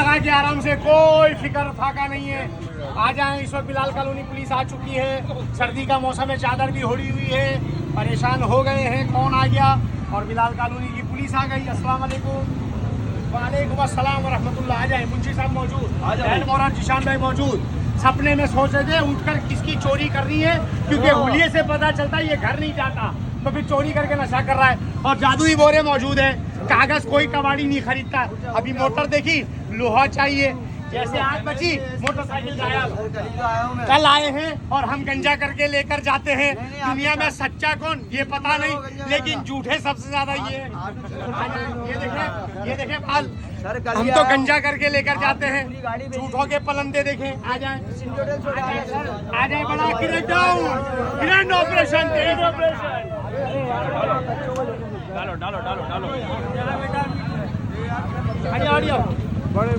लगा के आराम से, कोई फिक्र फाका नहीं है। आ जाए, इस वक्त बिलाल कॉलोनी पुलिस आ चुकी है। सर्दी का मौसम है, चादर भी ओढ़ी हुई है, परेशान हो गए हैं। कौन आ गया? और बिलाल कॉलोनी की पुलिस आ गई। अस्सलाम वालेकुम। वालेकुम अस्सलाम व रहमतुल्लाह। आ जाए, मुंशी साहब मौजूद, और जिशान भाई मौजूद। सपने में सोच रहे थे उठकर किसकी चोरी करनी है, क्योंकि हुलिये से पता चलता है ये घर नहीं जाता, तो फिर चोरी करके नशा कर रहा है। और जादुई बोरे मौजूद है, कागज कोई कबाड़ी नहीं खरीदता। अभी मोटर देखी, लोहा चाहिए। जैसे आज बची, मोटरसाइकिल गायब। कल आए हैं और हम गंजा करके लेकर जाते हैं। दुनिया में सच्चा कौन ये पता नहीं, लेकिन झूठे सबसे ज्यादा ये ये देखें बाल। हम तो गंजा करके लेकर जाते हैं, झूठों के पलंदे देखें। आ जाए, आ जाए, बड़ा ग्रैंड ऑपरेशन, ग्रैंड ऑपरेशन। डालो डालो डालो डालो। बड़े